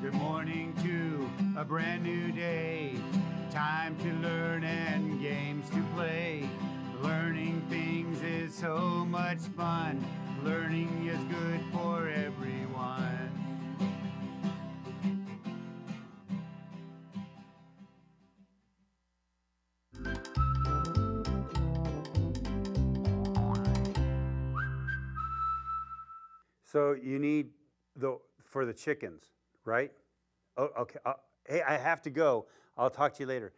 Good morning to a brand new day. Time to learn and games to play. Learning things is so much fun. Learning is good for everyone. So you need for the chickens, right? Oh, okay. Hey, I have to go. I'll talk to you later.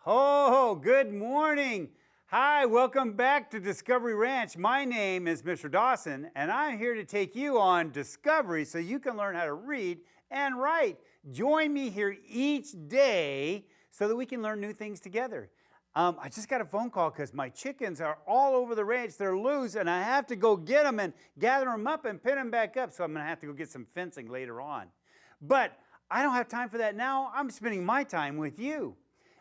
Oh, good morning. Hi, welcome back to Discovery Ranch. My name is Mr. Dawson, and I'm here to take you on Discovery so you can learn how to read and write. Join me here each day so that we can learn new things together. I just got a phone call because my chickens are all over the ranch. They're loose, and I have to go get them and gather them up and pin them back up. So I'm going to have to go get some fencing later on. But I don't have time for that now. I'm spending my time with you.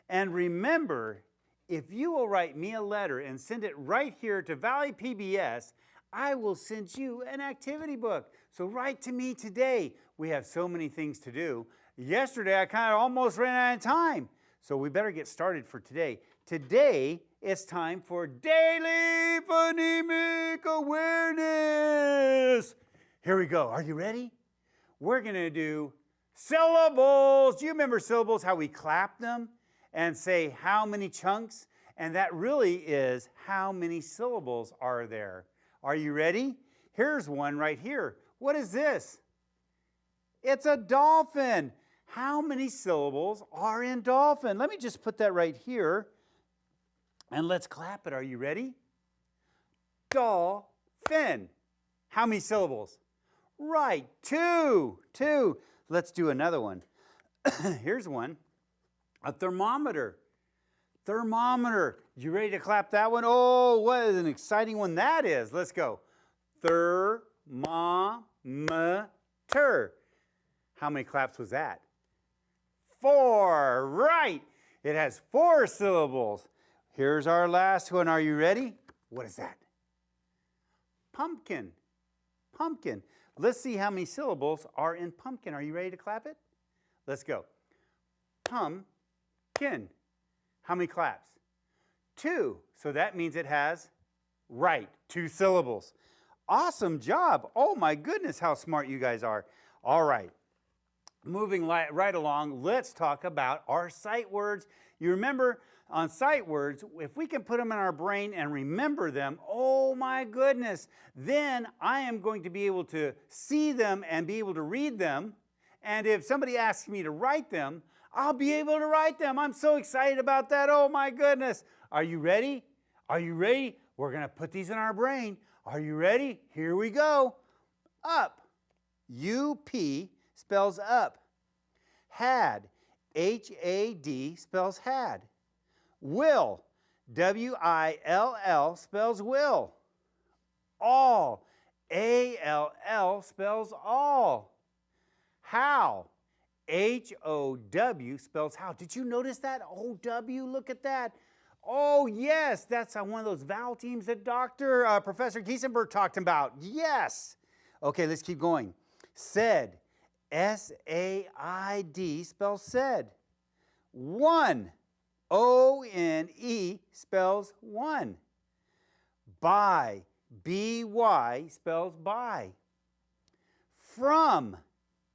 And remember, if you will write me a letter and send it right here to Valley PBS, I will send you an activity book. So write to me today. We have so many things to do. Yesterday, I kind of almost ran out of time. So we better get started for today. Today, it's time for Daily Phonemic Awareness. Here we go. Are you ready? We're going to do syllables. Do you remember syllables, how we clap them and say how many chunks? And that really is how many syllables are there. Are you ready? Here's one right here. What is this? It's a dolphin. How many syllables are in dolphin? Let me just put that right here. And let's clap it. Are you ready? Dolphin. How many syllables? Right, two. Let's do another one. Here's one. A thermometer. Thermometer. You ready to clap that one? Oh, what an exciting one that is. Let's go. Thermometer. How many claps was that? 4. Right. It has 4 syllables. Here's our last one. Are you ready? What is that? Pumpkin. Pumpkin. Let's see how many syllables are in pumpkin. Are you ready to clap it? Let's go. Pumpkin. How many claps? 2. So that means it has, right, 2 syllables. Awesome job. Oh my goodness, how smart you guys are. All right. Moving right along, let's talk about our sight words. You remember on sight words, if we can put them in our brain and remember them, oh my goodness, then I am going to be able to see them and be able to read them. And if somebody asks me to write them, I'll be able to write them. I'm so excited about that. Oh my goodness. Are you ready? Are you ready? We're going to put these in our brain. Are you ready? Here we go. Up. U-P spells up. Had. H-A-D spells had. Will. W-I-L-L spells will. All. A-L-L spells all. How. H-O-W spells how. Did you notice that? O-W, look at that. Oh, yes, that's one of those vowel teams that Professor Giesenberg talked about. Yes. Okay, let's keep going. Said. S-A-I-D spells said. One. O-N-E spells one. By. B-Y spells by. From.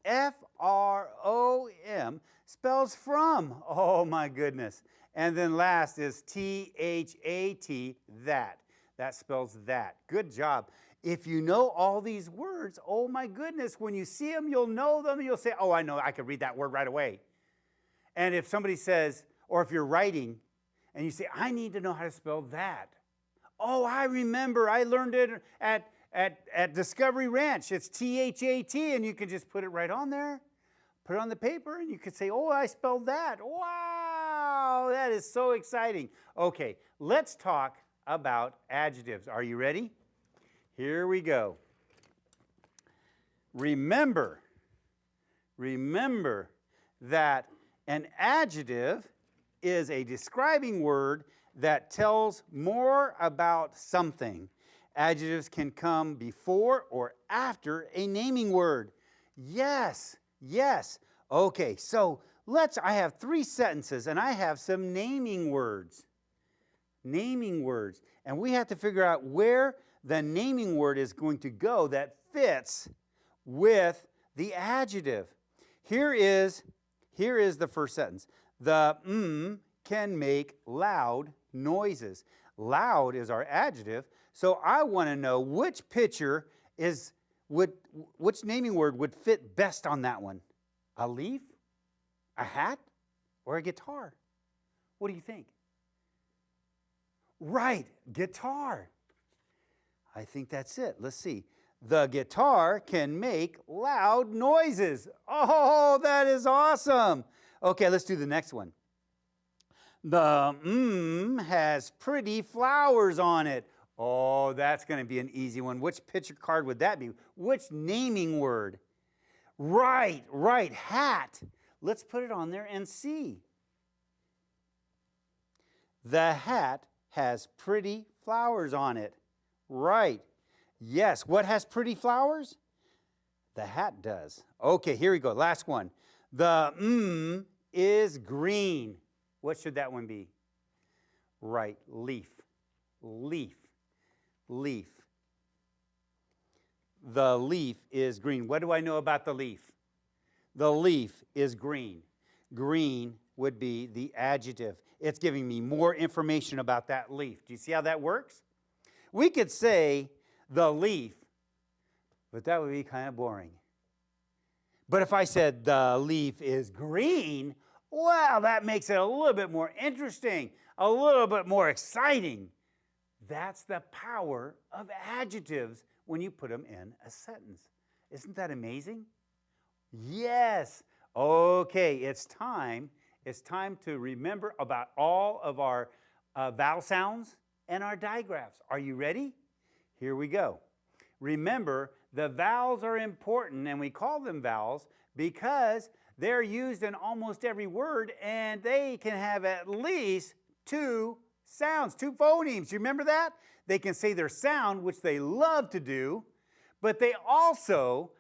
F-R-O-M spells from. Oh my goodness. And then last is T-H-A-T, that. That spells that. Good job. If you know all these words, oh my goodness, when you see them, you'll know them, and you'll say, oh, I know, I could read that word right away. And if somebody says, or if you're writing, and you say, I need to know how to spell that. Oh, I remember, I learned it at Discovery Ranch. It's T-H-A-T, and you can just put it right on there. Put it on the paper, and you could say, oh, I spelled that. Wow, that is so exciting. Okay, let's talk about adjectives. Are you ready? Here we go. Remember that an adjective is a describing word that tells more about something. Adjectives can come before or after a naming word. Yes. Okay, so I have 3 sentences and I have some naming words. Naming words. And we have to figure out where the naming word is going to go that fits with the adjective. Here is the first sentence. The can make loud noises. Loud is our adjective. So I want to know which which naming word would fit best on that one. A leaf, a hat, or a guitar? What do you think? Right, guitar. I think that's it. Let's see. The guitar can make loud noises. Oh, that is awesome. Okay, let's do the next one. The has pretty flowers on it. Oh, that's going to be an easy one. Which picture card would that be? Which naming word? Right, hat. Let's put it on there and see. The hat has pretty flowers on it. Right. Yes, what has pretty flowers? The hat does. Okay, here we go. Last one. The is green. What should that one be? Right, leaf. Leaf. Leaf. The leaf is green. What do I know about the leaf? The leaf is green. Green would be the adjective. It's giving me more information about that leaf. Do you see how that works? We could say the leaf, but that would be kind of boring. But if I said the leaf is green, well, that makes it a little bit more interesting, a little bit more exciting. That's the power of adjectives when you put them in a sentence. Isn't that amazing? Yes. Okay, it's time. It's time to remember about all of our vowel sounds and our digraphs. Are you ready? Here we go. Remember, the vowels are important, and we call them vowels because they're used in almost every word, and they can have at least 2 sounds, 2 phonemes. You remember that? They can say their sound, which they love to do, but they also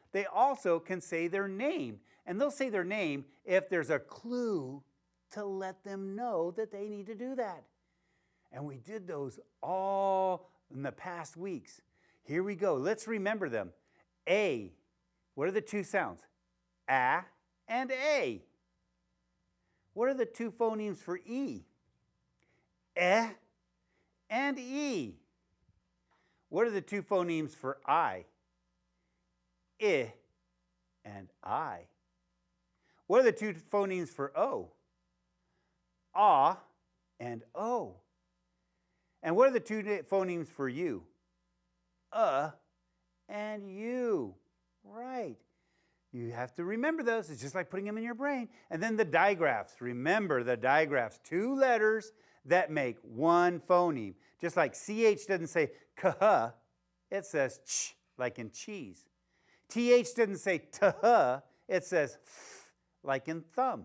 can say their name. And they'll say their name if there's a clue to let them know that they need to do that. And we did those all in the past weeks. Here we go. Let's remember them. A. What are the 2 sounds? A and A. What are the 2 phonemes for E? Eh and E. What are the 2 phonemes for I? I and I. What are the 2 phonemes for O? Ah and O. And what are the 2 phonemes for U? And U. Right. You have to remember those. It's just like putting them in your brain. And then the digraphs. Remember the digraphs. 2 letters that make 1 phoneme. Just like CH doesn't say kh, it says ch, like in cheese. TH doesn't say tuh, it says th, like in thumb.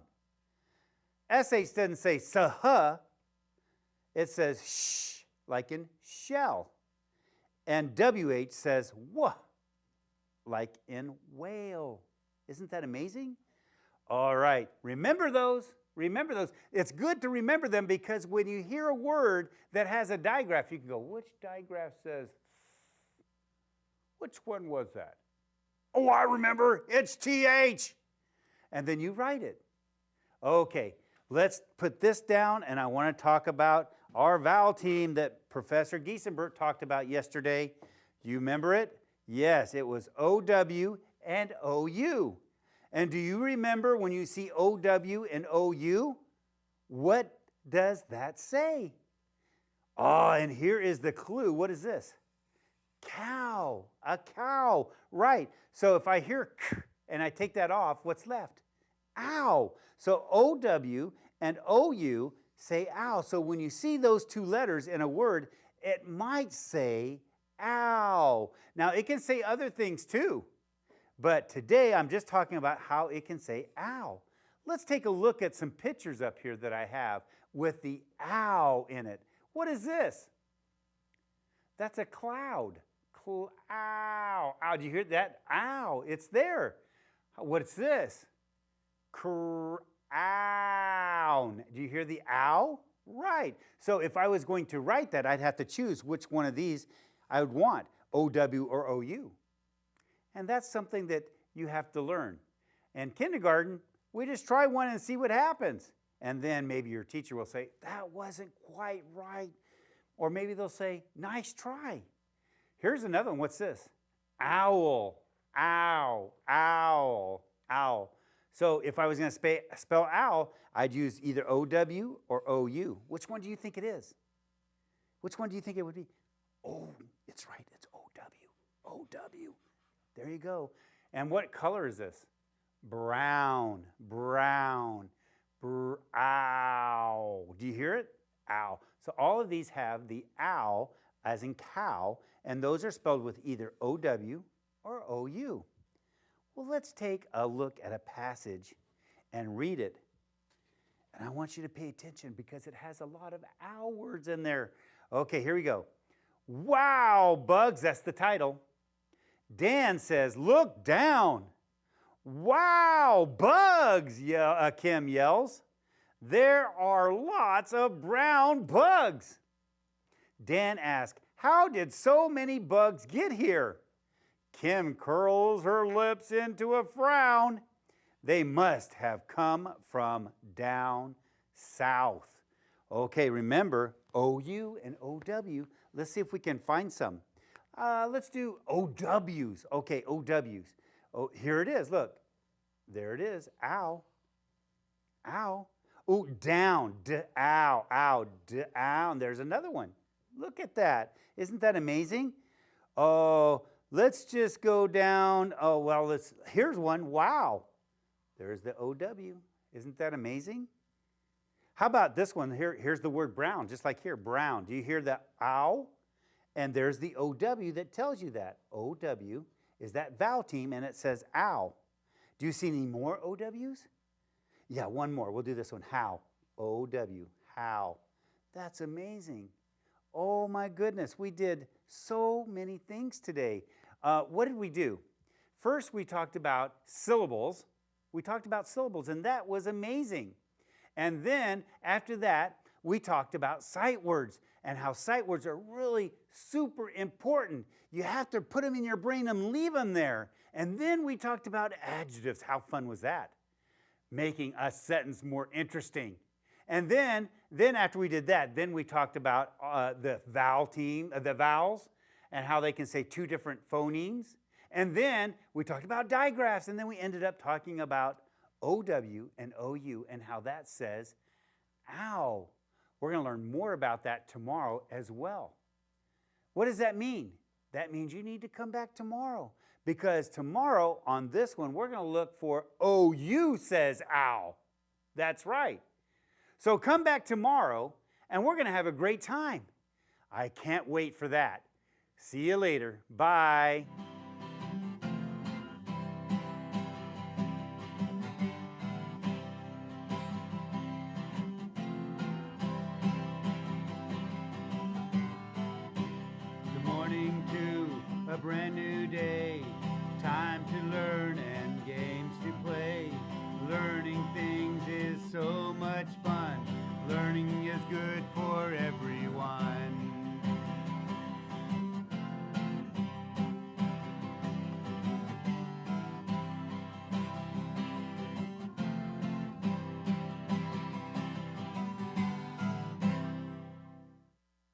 SH doesn't say suh, it says sh, like in shell. And WH says wah, like in whale. Isn't that amazing? All right, remember those. Remember those. It's good to remember them because when you hear a word that has a digraph, you can go, which digraph says, which one was that? Oh, I remember, it's TH. And then you write it. Okay, let's put this down, and I want to talk about our vowel team that Professor Giesenbert talked about yesterday. Do you remember it? Yes, it was OW and OU. And do you remember when you see OW and OU? What does that say? Oh, and here is the clue. What is this? Cow. A cow. Right. So if I hear k and I take that off, what's left? Ow. So OW and OU say ow. So when you see those 2 letters in a word, it might say ow. Now, it can say other things too. But today, I'm just talking about how it can say ow. Let's take a look at some pictures up here that I have with the ow in it. What is this? That's a cloud. Ow. Ow. Do you hear that? Ow. It's there. What's this? Crown. Do you hear the ow? Right. So if I was going to write that, I'd have to choose which one of these I would want, OW or OU. And that's something that you have to learn. In kindergarten, we just try one and see what happens. And then maybe your teacher will say, that wasn't quite right. Or maybe they'll say, nice try. Here's another one. What's this? Owl. Ow. Owl. Owl. So if I was going to spell owl, I'd use either OW or OU. Which one do you think it is? Which one do you think it would be? Oh, it's right. It's OW. OW. There you go. And what color is this? Brown. Brown. Ow. Do you hear it? Ow. So all of these have the ow as in cow, and those are spelled with either OW or OU. Well, let's take a look at a passage and read it. And I want you to pay attention because it has a lot of ow words in there. Okay, here we go. Wow, bugs, that's the title. Dan says, look down. Wow, bugs, Kim yells. There are lots of brown bugs. Dan asks, how did so many bugs get here? Kim curls her lips into a frown. They must have come from down south. Okay, remember OU and OW. Let's see if we can find some. Let's do OWs. Okay, OWs. Oh, here it is. Look. There it is. Ow. Ow. Oh, down. Ow. Ow. Down. There's another one. Look at that. Isn't that amazing? Oh, let's just go down. Oh, well, here's one. Wow. There's the OW. Isn't that amazing? How about this one? Here's the word brown, just like here, brown. Do you hear the ow? And there's the OW that tells you that. OW is that vowel team, and it says ow. Do you see any more OWs? Yeah, one more. We'll do this one. How. OW. How. That's amazing. Oh, my goodness. We did so many things today. What did we do? First, we talked about syllables. And that was amazing. And then, after that, we talked about sight words and how sight words are really super important. You have to put them in your brain and leave them there. And then we talked about adjectives. How fun was that? Making a sentence more interesting. And then after we did that, then we talked about the vowel team, the vowels, and how they can say two different phonemes. And then we talked about digraphs, and then we ended up talking about OW and OU and how that says ow. We're going to learn more about that tomorrow as well. What does that mean? That means you need to come back tomorrow, because tomorrow on this one, we're going to look for OU says ow. That's right. So come back tomorrow, and we're going to have a great time. I can't wait for that. See you later. Bye.